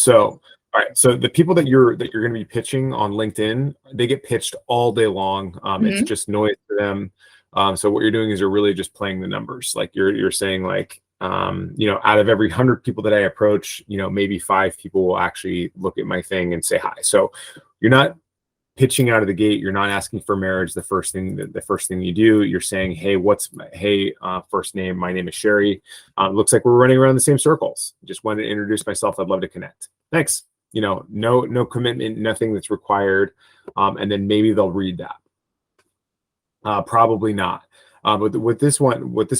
So, all right. So the people that you're going to be pitching on LinkedIn, they get pitched all day long. It's just noise to them. So what you're doing is you're really just playing the numbers. Like you're saying like, out of every 100 people that I approach, maybe 5 people will actually look at my thing and say hi. So you're not pitching out of the gate. You're not asking for marriage. The first thing you do, you're saying, hey, first name, my name is Sherry. Looks like we're running around the same circles. Just wanted to introduce myself. I'd love to connect. Thanks. No commitment, nothing that's required. And then maybe they'll read that. Probably not. But what this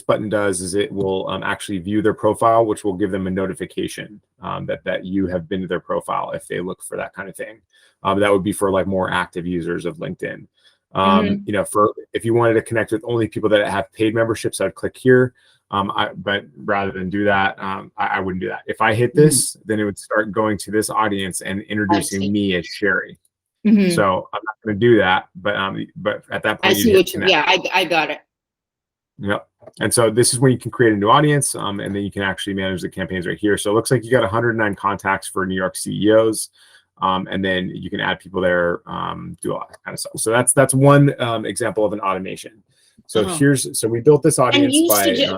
button does is it will actually view their profile, which will give them a notification that you have been to their profile if they look for that kind of thing. That would be for like more active users of LinkedIn. If you wanted to connect with only people that have paid memberships, I'd click here. But rather than do that, I wouldn't do that. If I hit this, then it would start going to this audience and introducing me as Sherry. So I'm not going to do that, but at that point, I see what you. Yeah, I got it. Yep. And so this is when you can create a new audience, and then you can actually manage the campaigns right here. So it looks like you got 109 contacts for New York CEOs, and then you can add people there, do all that kind of stuff. So that's one example of an automation. So so we built this audience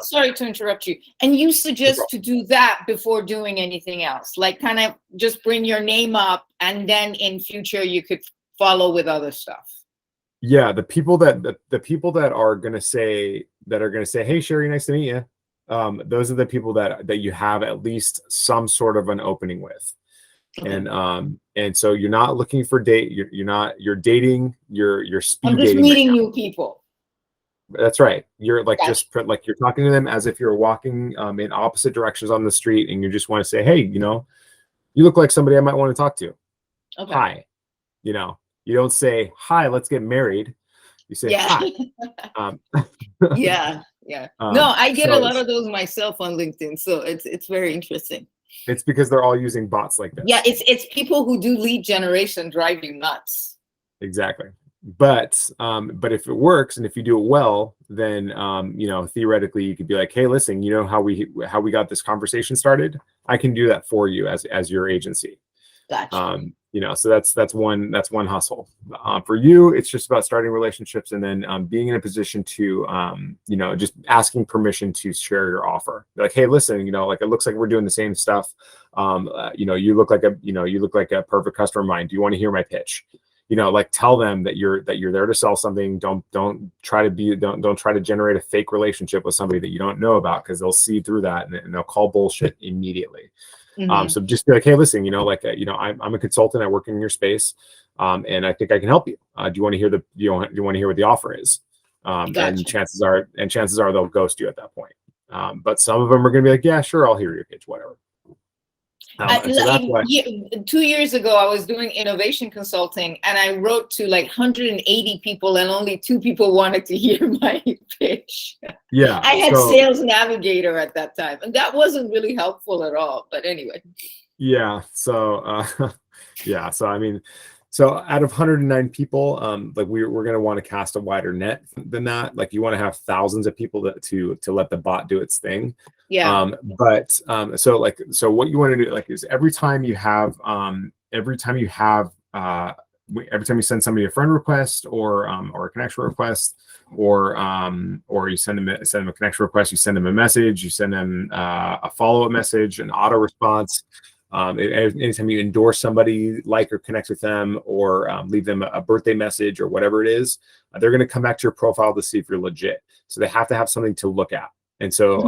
sorry to interrupt you. And you suggest to do that before doing anything else, like kind of just bring your name up, and then in future you could follow with other stuff. Yeah, the people that are gonna say hey Sherry, nice to meet you, those are the people that you have at least some sort of an opening with. And so you're not looking for date, you're dating, you're speed dating. I'm just meeting new people. That's right. You're like you're talking to them as if you're walking in opposite directions on the street, and you just want to say, hey, you look like somebody I might want to talk to. Hi. You don't say, hi, let's get married. You say, hi. Yeah. No, I get a lot of those myself on LinkedIn. So it's very interesting. It's because they're all using bots like this. Yeah, it's people who do lead generation drive you nuts. Exactly. But if it works and if you do it well, then theoretically you could be like, hey, listen, how we got this conversation started? I can do that for you as your agency. Gotcha. So that's one hustle. For you, it's just about starting relationships and then being in a position to just asking permission to share your offer. Like, hey, listen, like it looks like we're doing the same stuff. You look like a perfect customer of mine. Do you want to hear my pitch? Like tell them that you're there to sell something. Don't try to generate a fake relationship with somebody that you don't know about, because they'll see through that and they'll call bullshit immediately. So just be like, hey, listen, I'm a consultant. I work in your space, and I think I can help you. Do you want to hear do you want to hear what the offer is? Gotcha. And chances are they'll ghost you at that point. But some of them are going to be like, yeah, sure, I'll hear your pitch, whatever. So 2 years ago, I was doing innovation consulting, and I wrote to like 180 people, and only 2 people wanted to hear my pitch. Yeah, I had Sales Navigator at that time, and that wasn't really helpful at all. But anyway. Yeah. So, so out of 109 people, like we're going to want to cast a wider net than that. Like you want to have thousands of people to let the bot do its thing. Yeah. So what you want to do is every time you send somebody a friend request or a connection request, or you send them a connection request, you send them a message, you send them a follow-up message, an auto response. Anytime you endorse somebody, like or connect with them, or leave them a birthday message or whatever it is, they're going to come back to your profile to see if you're legit. So they have to have something to look at. And so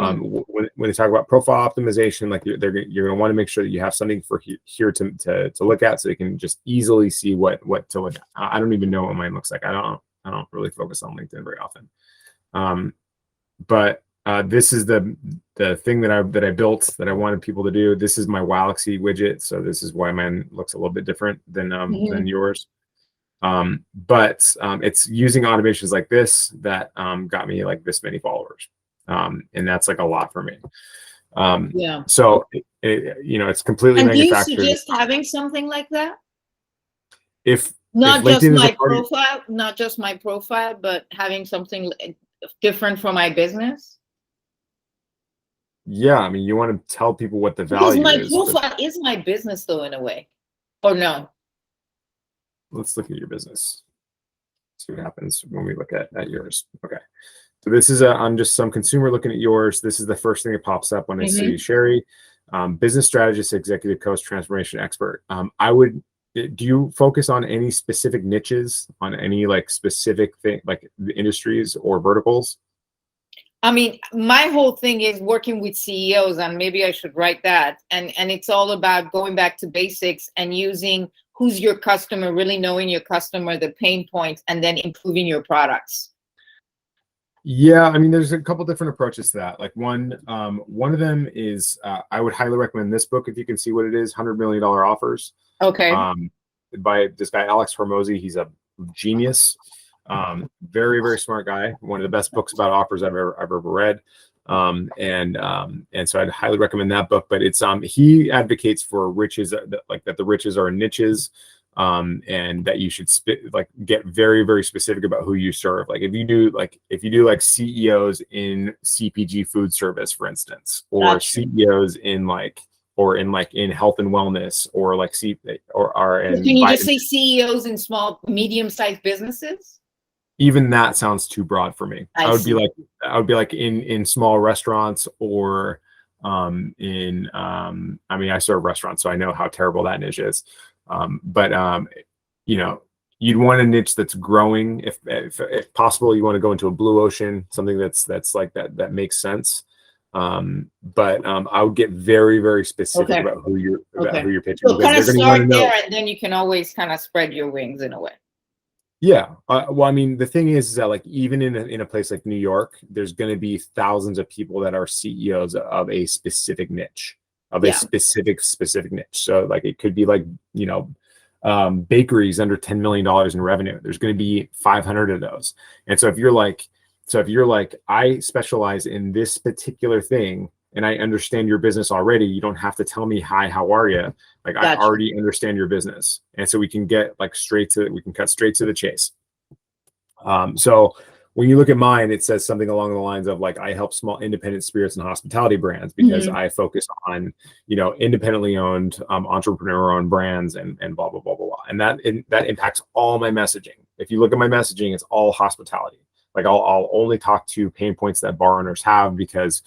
when they talk about profile optimization, like you're going to want to make sure that you have something for here to look at, so they can just easily see what to look at. I don't even know what mine looks like. I don't really focus on LinkedIn very often. But this is the thing that I built that I wanted people to do. This is my Galaxy widget, so this is why mine looks a little bit different than yours. But it's using automations like this that got me like this many followers, and that's like a lot for me. Yeah. So it's completely manufactured. Do you suggest having something like that? If not just my profile, but having something different for my business? Yeah, I mean, you want to tell people what the Because value my is. profile is my business, though, in a way. Or no? Let's look at your business. See what happens when we look at yours. Okay. So this is I'm just some consumer looking at yours. This is the first thing that pops up when I see Sherry, business strategist, executive coach, transformation expert. Do you focus on any specific niches, on any like specific thing, like industries or verticals? I mean, my whole thing is working with CEOs, and maybe I should write that. And it's all about going back to basics and using who's your customer, really knowing your customer, the pain points, and then improving your products. Yeah, I mean, there's a couple different approaches to that. Like one of them is I would highly recommend this book if you can see what it is, $100 Million Offers. Okay. By this guy Alex Hormozy. He's a genius, very very smart guy. One of the best books about offers I've ever read. And so I'd highly recommend that book. But it's he advocates for riches, like that the riches are niches. And that you should get very very specific about who you serve. Like if you do like CEOs in CPG food service, for instance, or Gotcha. CEOs in in health and wellness, or like Can you just say CEOs in small, medium-sized businesses? Even that sounds too broad for me. I would be like in small restaurants, or I mean, I serve restaurants, so I know how terrible that niche is. But you know, you'd want a niche that's growing. If possible, you want to go into a blue ocean, something that's like that makes sense. But I would get very very specific about who you're pitching. So kind of start there, and then you can always kind of spread your wings in a way. Yeah. Well, I mean, the thing is that like even in a place like New York, there's going to be thousands of people that are CEOs of a specific niche, a specific niche. So like it could be like, bakeries under $10 million in revenue. There's going to be 500 of those. And so if you're like, I specialize in this particular thing and I understand your business already, you don't have to tell me, hi, how are you? Like gotcha. I already understand your business. And so we can cut straight to the chase. So when you look at mine, it says something along the lines of like, I help small independent spirits and hospitality brands because I focus on, independently owned, entrepreneur owned brands and blah, blah, blah, blah, blah. And that impacts all my messaging. If you look at my messaging, it's all hospitality. Like I'll only talk to pain points that bar owners have, because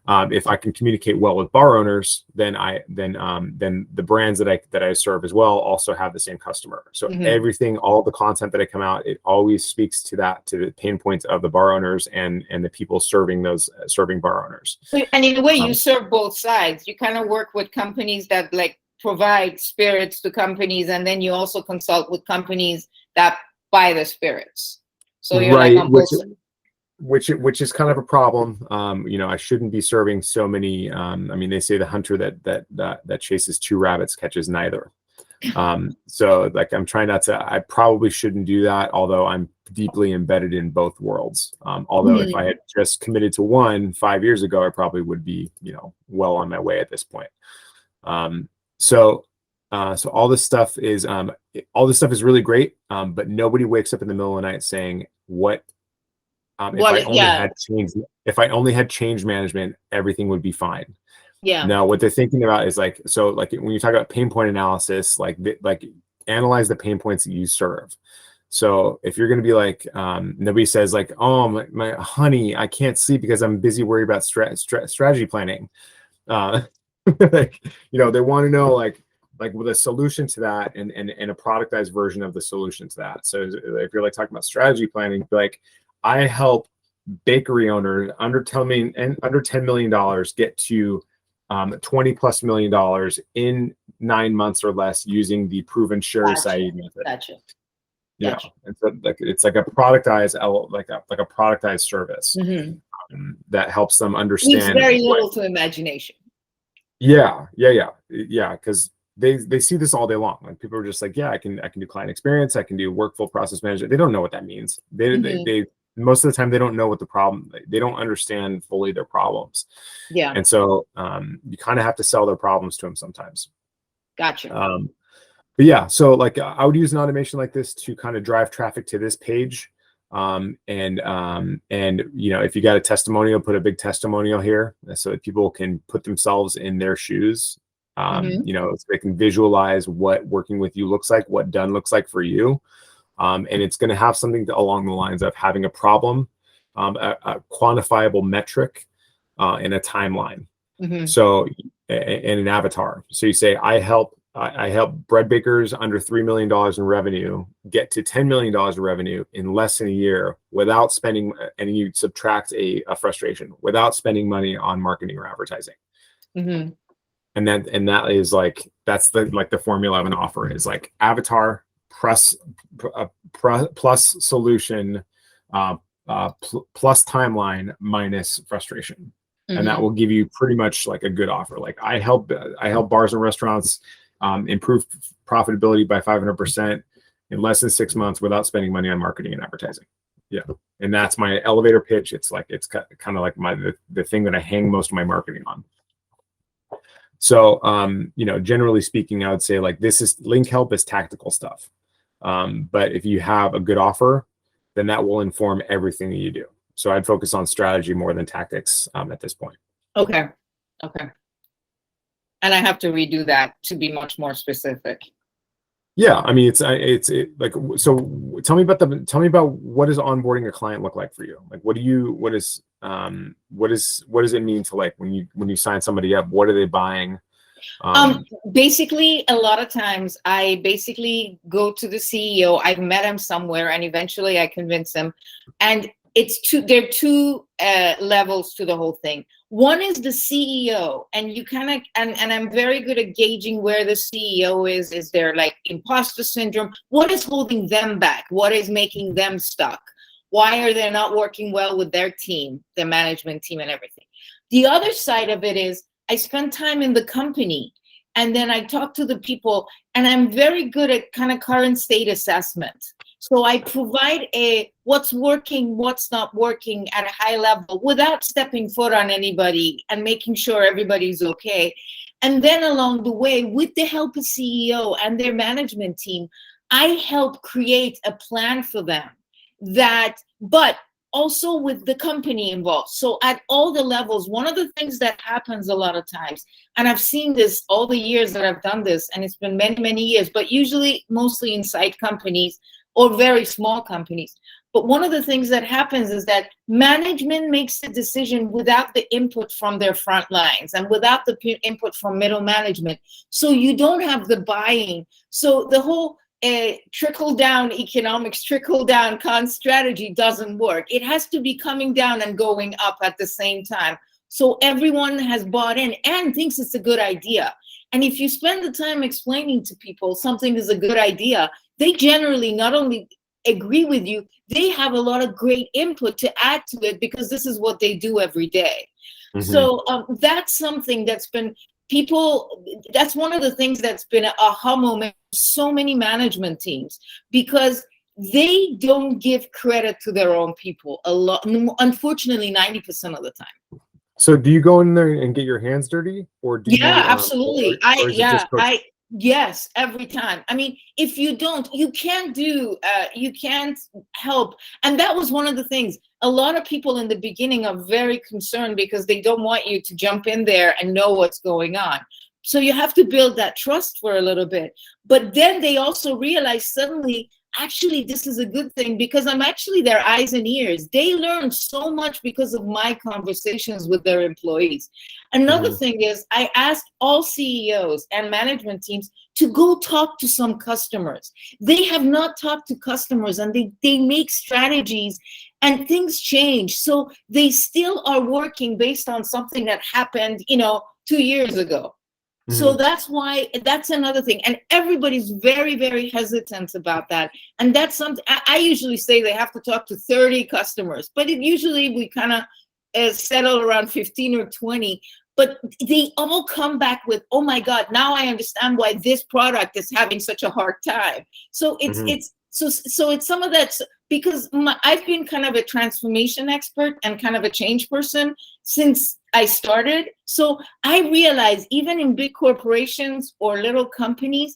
if I can communicate well with bar owners, then the brands that I serve as well also have the same customer. So everything, all the content that I come out, it always speaks to the pain points of the bar owners and the people serving bar owners. And in a way, you serve both sides. You kind of work with companies that like provide spirits to companies, and then you also consult with companies that buy the spirits. So you're like on both sides. Which is kind of a problem. I shouldn't be serving so many. I mean, they say the hunter that chases two rabbits catches neither. So like I'm trying not to. I probably shouldn't do that. Although I'm deeply embedded in both worlds. Although if I had just committed to one 5 years ago, I probably would be well on my way at this point. So all this stuff is really great. But nobody wakes up in the middle of the night saying what. If I only had change management, everything would be fine. Yeah. Now, what they're thinking about is like when you talk about pain point analysis, like analyze the pain points that you serve. So if you're going to be like, nobody says like, oh my honey, I can't sleep because I'm busy worried about strategy planning. They want to know like with a solution to that and a productized version of the solution to that. So if you're like talking about strategy planning, like I help bakery owners under $10 million get to $20+ million in 9 months or less using the proven Sherry Saeed method. Gotcha. Yeah, and so it's like a productized service that helps them understand. Leaves very little to imagination. Yeah, because they see this all day long. Like people are just like, yeah, I can do client experience, I can do workflow process management. They don't know what that means. They most of the time they don't know what the problem. They don't understand fully their problems. Yeah, and so you kind of have to sell their problems to them sometimes. Gotcha. But yeah, so like I would use an automation like this to kind of drive traffic to this page. And if you got a testimonial, put a big testimonial here so that people can put themselves in their shoes. So they can visualize what working with you looks like, what done looks like for you. And it's going to have something along the lines of having a problem, a quantifiable metric, and a timeline. So, and an avatar. So you say, I help bread bakers under $3 million in revenue get to $10 million in revenue in less than a year without spending, and you subtract a frustration, without spending money on marketing or advertising. And that is like, that's the formula of an offer is like avatar plus solution, plus timeline minus frustration. And that will give you pretty much like a good offer. Like I help bars and restaurants improve profitability by 500% in less than 6 months without spending money on marketing and advertising. Yeah. And that's my elevator pitch. It's kind of like the thing that I hang most of my marketing on. So, generally speaking, I would say like LinkHelp is tactical stuff. But if you have a good offer, then that will inform everything that you do. So I'd focus on strategy more than tactics at this point. Okay. And I have to redo that to be much more specific. Yeah, I mean, it's like, so tell me about what does onboarding a client look like for you? Like, what does it mean to, like, when you sign somebody up, what are they buying? Basically, a lot of times I basically go to the CEO. I've met him somewhere, and eventually I convince him. And there are two levels to the whole thing. One is the CEO, and you kind of, and I'm very good at gauging where the CEO is. Is there like imposter syndrome? What is holding them back? What is making them stuck? Why are they not working well with their team, their management team and everything? The other side of it is I spend time in the company, and then I talk to the people, and I'm very good at kind of current state assessment. So I provide what's working, what's not working at a high level without stepping foot on anybody and making sure everybody's okay. And then along the way, with the help of CEO and their management team, I help create a plan for them but also with the company involved. So at all the levels, one of the things that happens a lot of times, and I've seen this all the years that I've done this, and it's been many, many years, but usually mostly inside companies or very small companies. But one of the things that happens is that management makes the decision without the input from their front lines and without the input from middle management. So you don't have the buying. So the whole trickle-down economics, trickle-down strategy doesn't work. It has to be coming down and going up at the same time. So everyone has bought in and thinks it's a good idea. And if you spend the time explaining to people something is a good idea, they generally not only agree with you, they have a lot of great input to add to it because this is what they do every day. So that's something that's been that's one of the things that's been an aha moment for so many management teams, because they don't give credit to their own people a lot, unfortunately 90% of the time. So do you go in there and get your hands dirty, or do you absolutely. Yes, every time. I mean, if you don't, you can't help. And that was one of the things. A lot of people in the beginning are very concerned because they don't want you to jump in there and know what's going on. So you have to build that trust for a little bit. But then they also realize suddenly, actually, this is a good thing because I'm actually their eyes and ears. They learn so much because of my conversations with their employees. Another thing is I asked all CEOs and management teams to go talk to some customers. They have not talked to customers, and they make strategies and things change. So they still are working based on something that happened, 2 years ago. So that's another thing. And everybody's very, very hesitant about that. And that's something I usually say they have to talk to 30 customers, but usually we kind of settle around 15 or 20. But they all come back with, oh my God, now I understand why this product is having such a hard time. So it's some of that, because I've been kind of a transformation expert and kind of a change person since I started. So I realize even in big corporations or little companies,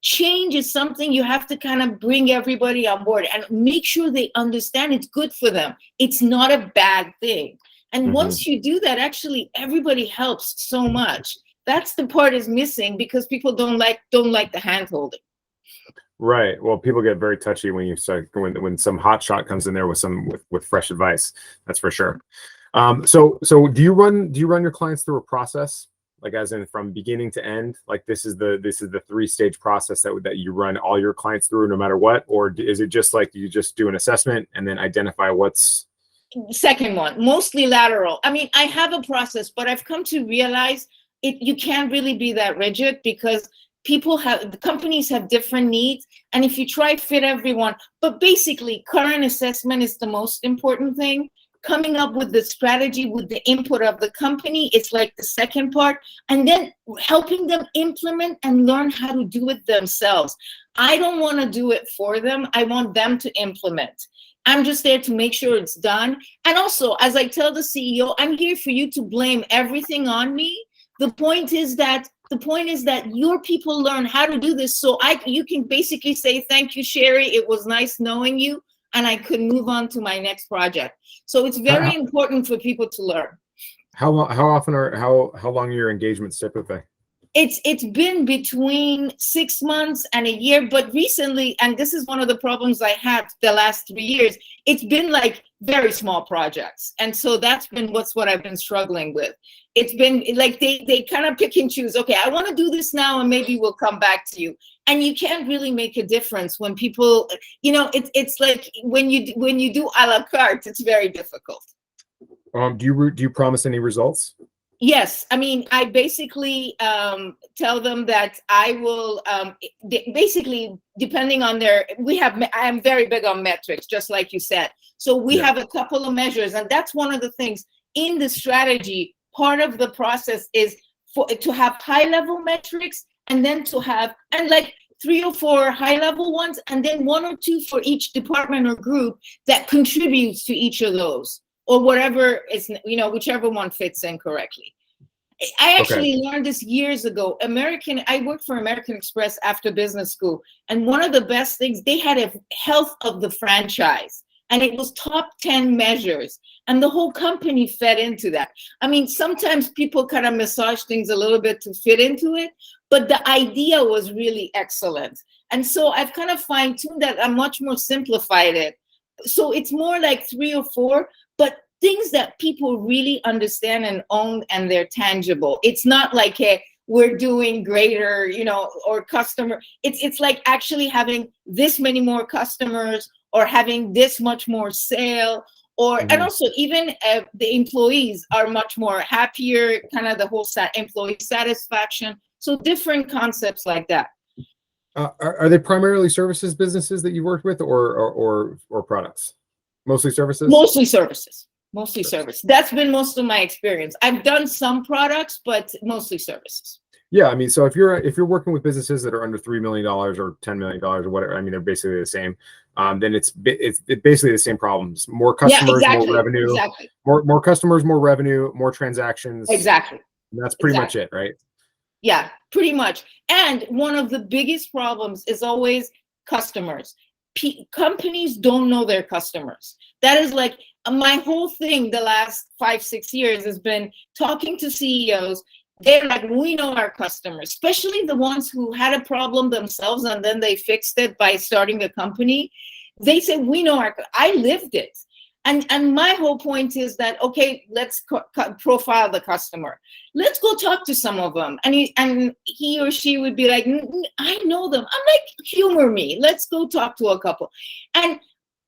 change is something you have to kind of bring everybody on board and make sure they understand it's good for them. It's not a bad thing. And once you do that, actually everybody helps so much. That's the part is missing because people don't like the hand holding. Right. Well, people get very touchy when you start when some hot shot comes in there with with fresh advice. That's for sure. So do you run your clients through a process, like as in from beginning to end? Like this is the 3-stage process that you run all your clients through no matter what, or is it just like you just do an assessment and then identify what's second one, mostly lateral. I mean, I have a process, but I've come to realize you can't really be that rigid because the companies have different needs. And if you try to fit everyone, but basically current assessment is the most important thing. Coming up with the strategy with the input of the company, it's like the second part. And then helping them implement and learn how to do it themselves. I don't want to do it for them. I want them to implement. I'm just there to make sure it's done. And also, as I tell the CEO, I'm here for you to blame everything on me. The point is that your people learn how to do this. So you can basically say, thank you, Sherry. It was nice knowing you. And I could move on to my next project. So it's very important for people to learn. how long are your engagements typically? It's been between 6 months and a year, but recently, and this is one of the problems I had the last 3 years, it's been like very small projects. And so that's been what I've been struggling with. It's been like they kind of pick and choose. Okay, I want to do this now and maybe we'll come back to you. And you can't really make a difference when people, it's like when you do a la carte, it's very difficult. Do you promise any results? Yes, I mean, I basically tell them that I will basically, depending on I'm very big on metrics, just like you said. So we have a couple of measures, and that's one of the things in the strategy. Part of the process is to have high-level metrics, and then to have like 3 or 4 high-level ones, and then 1 or 2 for each department or group that contributes to each of those. Or whatever is, whichever one fits in correctly. I actually learned this years ago. I worked for American Express after business school. And one of the best things, they had a health of the franchise. And it was top 10 measures. And the whole company fed into that. I mean, sometimes people kind of massage things a little bit to fit into it. But the idea was really excellent. And so I've kind of fine-tuned that. I'm much more simplified it. So it's more like 3 or 4. But things that people really understand and own, and they're tangible. It's not like, hey, we're doing greater, or customer. It's like actually having this many more customers or having this much more sale, and also even the employees are much more happier, kind of the whole employee satisfaction. So different concepts like that. Are they primarily services businesses that you worked with, or products? Mostly services? Mostly services. Mostly service. That's been most of my experience. I've done some products, but mostly services. Yeah, I mean, so if you're working with businesses that are under $3 million or $10 million or whatever, I mean, they're basically the same. Then it's basically the same problems. More customers, more revenue. Exactly. More customers, more revenue, more transactions. Exactly. And that's pretty much it, right? Yeah, pretty much. And one of the biggest problems is always customers. Companies don't know their customers. That is like my whole thing the last 5-6 years has been talking to CEOs. They're like, we know our customers, especially the ones who had a problem themselves and then they fixed it by starting a company. They say, we know I lived it. And my whole point is that, okay, let's profile the customer. Let's go talk to some of them. And he or she would be like, I know them. I'm like, humor me. Let's go talk to a couple. And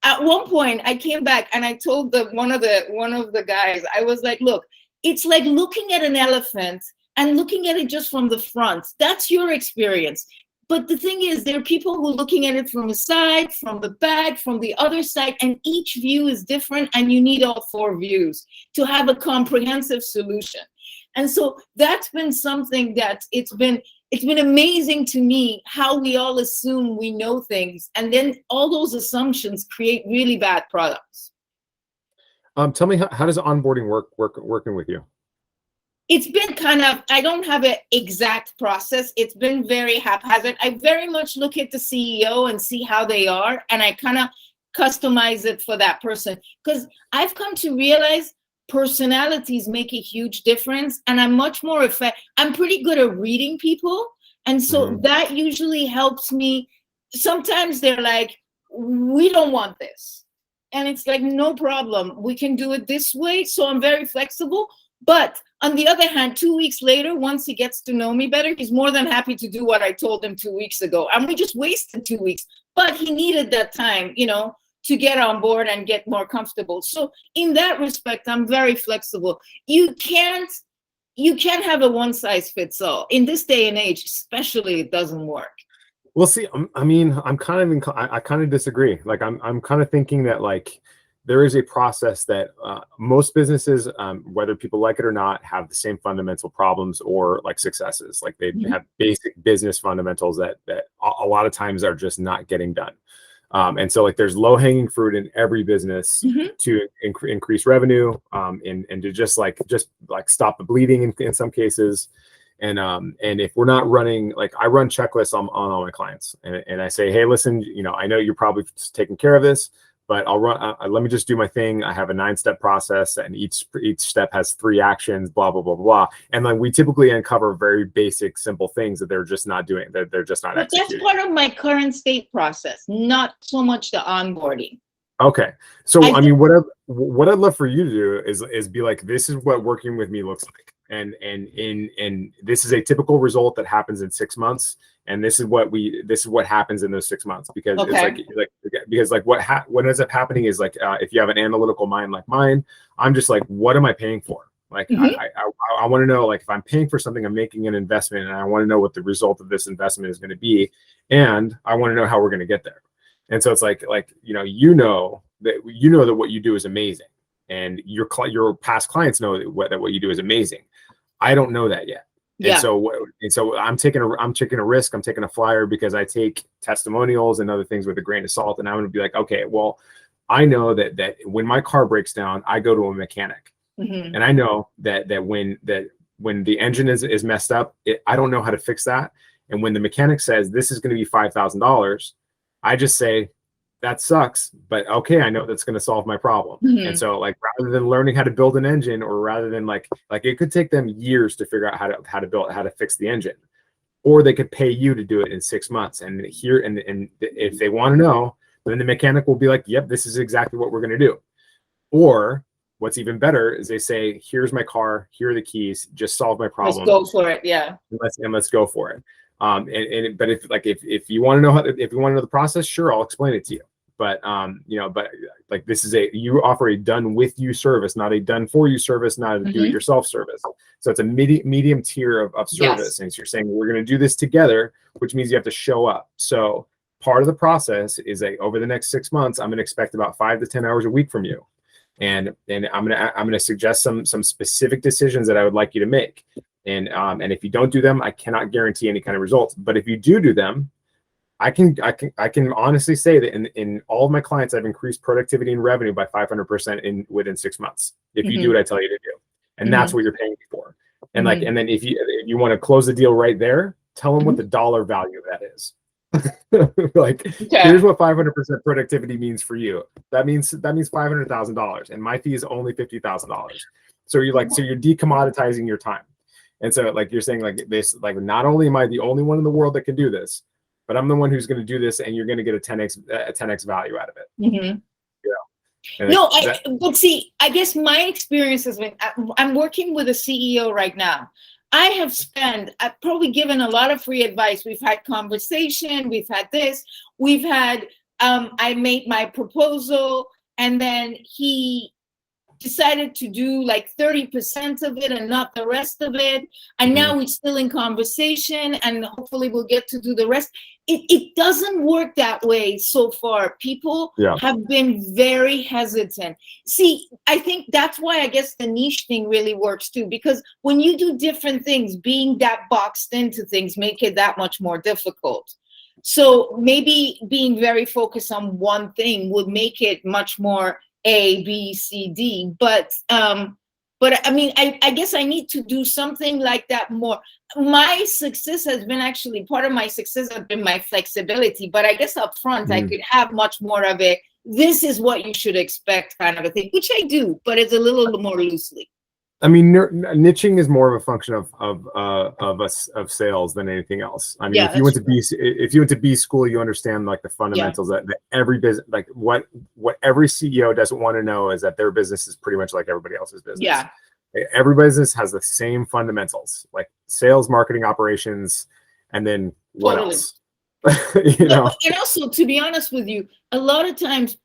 at one point I came back and I told one of the guys, I was like, look, it's like looking at an elephant and looking at it just from the front. That's your experience. But the thing is, there are people who are looking at it from the side, from the back, from the other side, and each view is different, and you need all 4 views to have a comprehensive solution. And so that's been something that it's been amazing to me how we all assume we know things, and then all those assumptions create really bad products. Tell me, how does onboarding working with you? It's been kind of, I don't have an exact process. It's been very haphazard. I very much look at the CEO and see how they are, and I kind of customize it for that person. Because I've come to realize personalities make a huge difference, and I'm much more I'm pretty good at reading people, and so that usually helps me. Sometimes they're like, we don't want this, and it's like, no problem, we can do it this way. So I'm very flexible. But on the other hand, 2 weeks later, once he gets to know me better, he's more than happy to do what I told him 2 weeks ago. And we just wasted 2 weeks, but he needed that time, to get on board and get more comfortable. So in that respect, I'm very flexible. You can't have a one size fits all. In this day and age, especially, it doesn't work. Well, see, I mean, I kind of disagree. Like, I'm kind of thinking that, like, there is a process that most businesses, whether people like it or not, have the same fundamental problems or like successes. Like, they have basic business fundamentals that a lot of times are just not getting done. And so, like, there's low hanging fruit in every business to increase revenue, and to just stop the bleeding in some cases. And if we're not running, like, I run checklists on all my clients, and I say, hey, listen, I know you're probably taking care of this, but I'll run. Let me just do my thing. I have a 9-step process, and each step has 3 actions. Blah blah blah blah. And then we typically uncover very basic, simple things that they're just not doing. That they're just not executing. That's part of my current state process, not so much the onboarding. Okay, so I mean, what I'd love for you to do is be like, this is what working with me looks like, and this is a typical result that happens in 6 months, and this is what happens in those 6 months, because it's like what ends up happening is, like, if you have an analytical mind like mine, I'm just like, what am I paying for? Like, I want to know, like, if I'm paying for something, I'm making an investment, and I want to know what the result of this investment is going to be, and I want to know how we're going to get there. And so it's like that what you do is amazing, and your past clients know that what you do is amazing. I don't know that yet. Yeah. And so I'm taking a risk. I'm taking a flyer, because I take testimonials and other things with a grain of salt. And I'm going to be like, okay, well, I know that when my car breaks down, I go to a mechanic, and I know that when the engine is messed up, I don't know how to fix that. And when the mechanic says this is going to be $5,000, I just say, that sucks, but okay, I know that's going to solve my problem. And so, like, rather than learning how to build an engine, or rather than like it could take them years to figure out how to fix the engine, or they could pay you to do it in 6 months. And if they want to know, then the mechanic will be like, yep, this is exactly what we're going to do. Or what's even better is they say, here's my car, here are the keys, just solve my problem. Let's go for it. Yeah. Let's go for it. But if you want to know the process, sure, I'll explain it to you. But like, you offer a done with you service, not a done for you service, not a do it yourself service. So it's a medium tier of service. Yes. And so you're saying, we're going to do this together, which means you have to show up. So part of the process is over the next 6 months, I'm going to expect about 5 to 10 hours a week from you. And I'm going to suggest some specific decisions that I would like you to make. And if you don't do them, I cannot guarantee any kind of results. But if you do them, I can honestly say that in all of my clients, I've increased productivity and revenue by 500% within 6 months. If you do what I tell you to do, and that's what you're paying me for. And and then if you want to close the deal right there, tell them what the dollar value of that is. Like, here's what 500% productivity means for you. That means $500,000, and my fee is only $50,000. So you're decommoditizing your time. And so, like, you're saying, like, this, like, not only am I the only one in the world that can do this, but I'm the one who's going to do this, and you're going to get a 10x value out of it. But see, I guess my experience has been, I'm working with a CEO right now. I've probably given a lot of free advice. We've had conversation, we've had this, I made my proposal, and then he decided to do like 30% of it and not the rest of it. And now we're still in conversation, and hopefully we'll get to do the rest. It doesn't work that way so far. People have been very hesitant. See, I think that's why I guess the niche thing really works too, because when you do different things, being that boxed into things make it that much more difficult. So maybe being very focused on one thing would make it much more A, B, C, D. But But I mean, I guess I need to do something like that more. My success has been actually, part of my success has been my flexibility, but I guess up front I could have much more of a, this is what you should expect kind of a thing, which I do, but it's a little more loosely. I mean, niching is more of a function of sales than anything else. I mean, Yeah, if you went to B school, you understand like the fundamentals that every business, like what every CEO doesn't want to know is that their business is pretty much like everybody else's business. Yeah. Every business has the same fundamentals, like sales, marketing, operations, and then what else? You know? And also, to be honest with you, a lot of times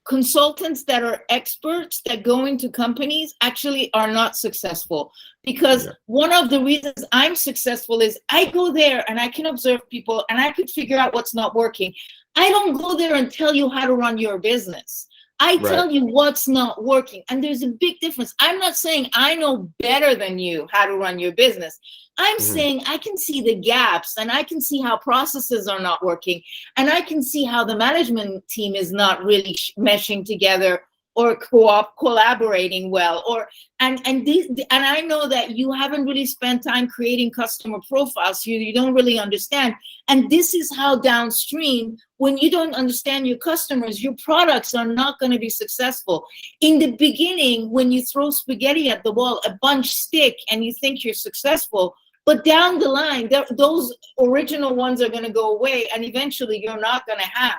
consultants that are experts that go into companies actually are not successful, because one of the reasons I'm successful is I go there and I can observe people and I could figure out what's not working. I don't go there and tell you how to run your business. I tell you what's not working. And there's a big difference. I'm not saying I know better than you how to run your business. I'm saying I can see the gaps, and I can see how processes are not working, and I can see how the management team is not really meshing together or collaborating well, or and I know that you haven't really spent time creating customer profiles, so you don't really understand. And this is how downstream, when you don't understand your customers, your products are not going to be successful. In the beginning, when you throw spaghetti at the wall, a bunch stick and you think you're successful, but down the line, those original ones are going to go away, and eventually you're not going to have.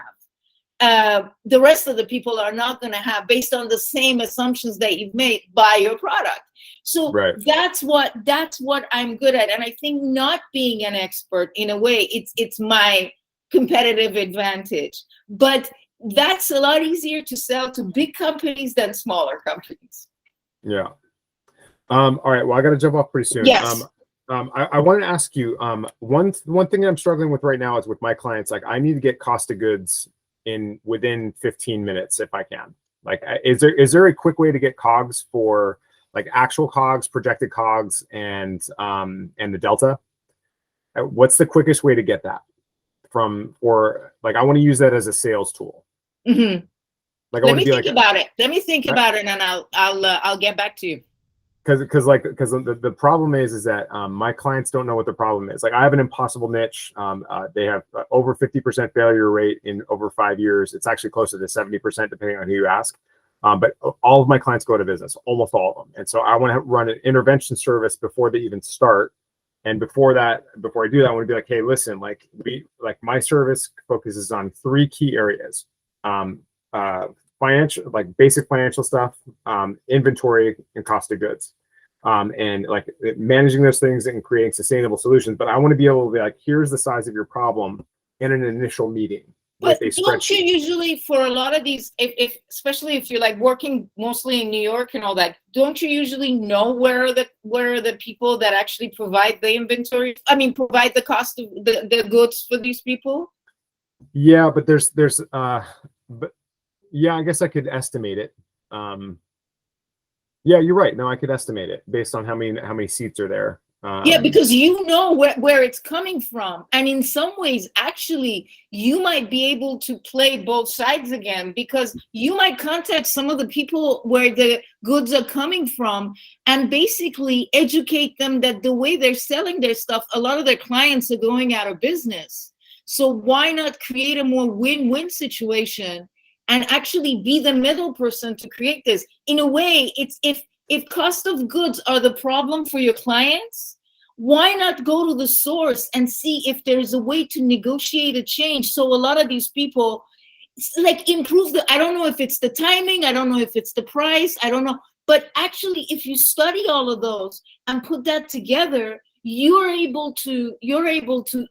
The rest of the people are not going to have, based on the same assumptions that you've made, buy your product. So that's what I'm good at. And I think not being an expert, in a way, it's my competitive advantage. But that's a lot easier to sell to big companies than smaller companies. Yeah. All right. Well, I got to jump off pretty soon. Yes. I wanted to ask you, one thing that I'm struggling with right now is with my clients. Like, I need to get cost of goods within 15 minutes if I can. Like, is there a quick way to get COGS for like actual COGS, projected COGS, and the delta? What's the quickest way to get that or like, I want to use that as a sales tool. Like, let me think about it. Let me think about it, and I'll get back to you. Because the problem is that my clients don't know what the problem is. Like, I have an impossible niche. They have over 50% failure rate in over 5 years. It's actually closer to 70% depending on who you ask. But all of my clients go to business, almost all of them. And so I want to run an intervention service before they even start. And before I do that, I want to be like, hey, listen, like my service focuses on 3 key areas: financial, like basic financial stuff, inventory, and cost of goods, and like managing those things and creating sustainable solutions. But I want to be able to be like, here's the size of your problem in an initial meeting. But don't you usually, for a lot of these, especially if you're like working mostly in New York and all that, don't you usually know where are the people that actually provide the inventory? I mean, provide the cost of the goods for these people? Yeah, but but yeah, I guess I could estimate it. Yeah, you're right. No, I could estimate it based on how many seats are there. Yeah, because you know where it's coming from. And in some ways, actually, you might be able to play both sides again, because you might contact some of the people where the goods are coming from and basically educate them that the way they're selling their stuff, a lot of their clients are going out of business. So why not create a more win-win situation and actually be the middle person to create this? In a way, it's if cost of goods are the problem for your clients, why not go to the source and see if there's a way to negotiate a change? So a lot of these people like improve I don't know if it's the timing, I don't know if it's the price, I don't know. But actually, if you study all of those and put that together, you're able to,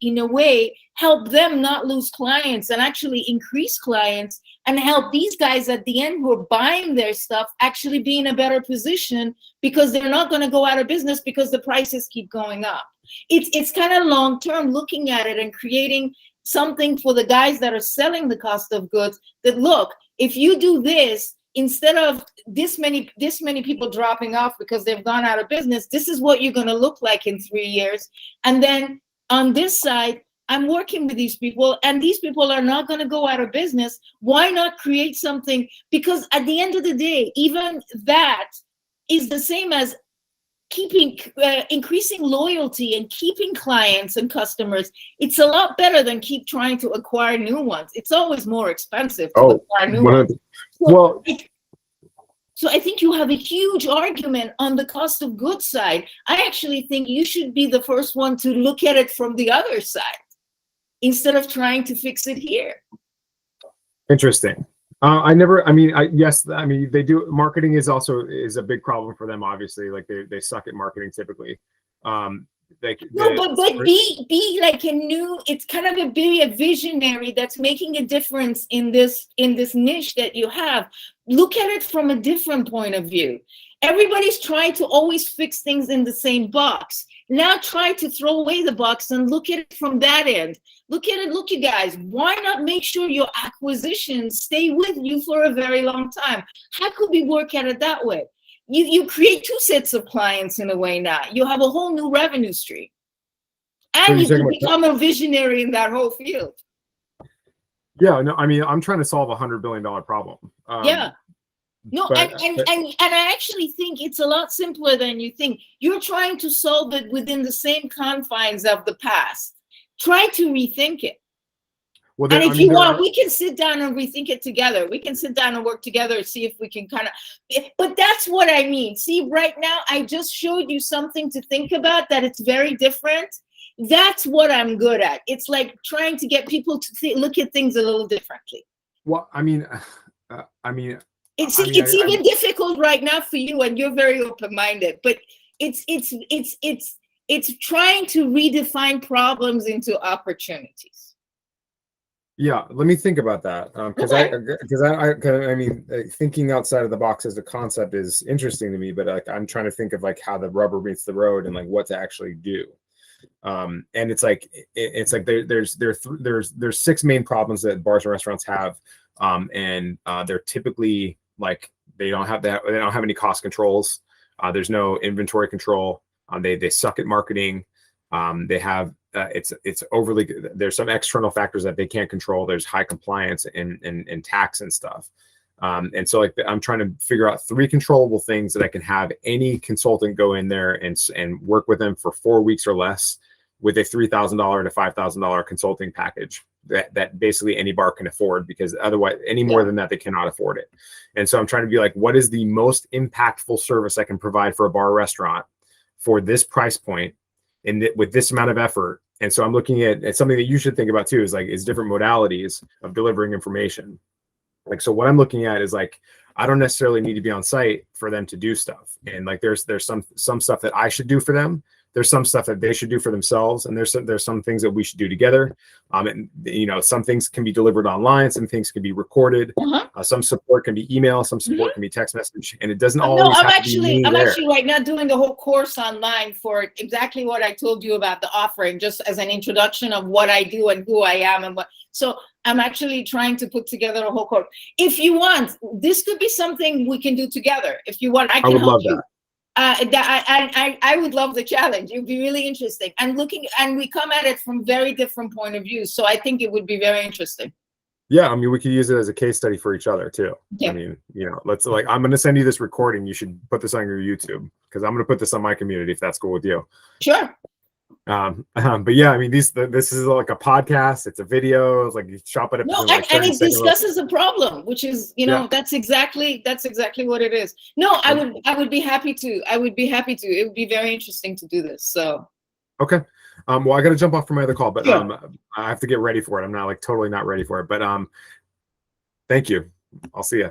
in a way, help them not lose clients and actually increase clients, and help these guys at the end who are buying their stuff actually be in a better position, because they're not going to go out of business because the prices keep going up. It's kind of long-term looking at it and creating something for the guys that are selling the cost of goods, that look, if you do this, instead of this many people dropping off because they've gone out of business, this is what you're going to look like in 3 years. And then on this side, I'm working with these people, and these people are not going to go out of business. Why not create something? Because at the end of the day, even that, is the same as keeping increasing loyalty and keeping clients and customers. It's a lot better than keep trying to acquire new ones. It's always more expensive to acquire new ones. So I think you have a huge argument on the cost of goods side. I actually think you should be the first one to look at it from the other side instead of trying to fix it here. Interesting. Yes, they do. Marketing is a big problem for them. Obviously, like they suck at marketing typically. But be like it's kind of be a visionary that's making a difference in this niche that you have. Look at it from a different point of view. Everybody's trying to always fix things in the same box. Now try to throw away the box and look at it from that end. Look at it, look, you guys, why not make sure your acquisitions stay with you for a very long time? How could we work at it that way? You create two sets of clients in a way now. You have a whole new revenue stream. And you can become a visionary in that whole field. Yeah, no, I'm trying to solve $100 billion problem. Yeah. No, and I actually think it's a lot simpler than you think. You're trying to solve it within the same confines of the past. Try to rethink it. Well, and if you want, we can sit down and rethink it together. We can sit down and work together and see if we can but that's what I mean. See, right now, I just showed you something to think about that it's very different. That's what I'm good at. It's like trying to get people to look at things a little differently. Well, it's even difficult right now for you, and you're very open-minded. But it's trying to redefine problems into opportunities. Yeah, let me think about that because thinking outside of the box as a concept is interesting to me. But I'm trying to think of how the rubber meets the road and what to actually do. And it's like there's 6 main problems that bars and restaurants have, and they're typically they don't have any cost controls. There's no inventory control. They suck at marketing. They have it's overly. There's some external factors that they can't control. There's high compliance and tax and stuff. And so I'm trying to figure out 3 controllable things that I can have any consultant go in there and work with them for 4 weeks or less with a $3,000 to $5,000 consulting package that basically any bar can afford, because otherwise any more than that, they cannot afford it. And so I'm trying to be what is the most impactful service I can provide for a bar or restaurant for this price point and with this amount of effort. And so I'm looking at something that you should think about too, is different modalities of delivering information. So what I'm looking at is I don't necessarily need to be on site for them to do stuff. And there's some stuff that I should do for them. There's some stuff that they should do for themselves. And there's some things that we should do together. And some things can be delivered online. Some things can be recorded. Some support can be email. Some support can be text message. And it doesn't always have to be me there. I'm actually right now doing the whole course online for exactly what I told you about the offering, just as an introduction of what I do and who I am and what. So I'm actually trying to put together a whole course. If you want, this could be something we can do together. If you want, I can help you. I would love the challenge. It would be really interesting. And we come at it from very different point of views. So I think it would be very interesting. Yeah, we could use it as a case study for each other too. Yeah. Let's I'm going to send you this recording. You should put this on your YouTube, because I'm going to put this on my community if that's cool with you. Sure. But yeah, this is like a podcast. It's a video. It's you chop it up. No, and it discusses a problem, which is, that's exactly what it is. No, I would be happy to. It would be very interesting to do this. So. Okay. Well, I got to jump off for my other call, but sure. I have to get ready for it. I'm not totally not ready for it, but thank you. I'll see you.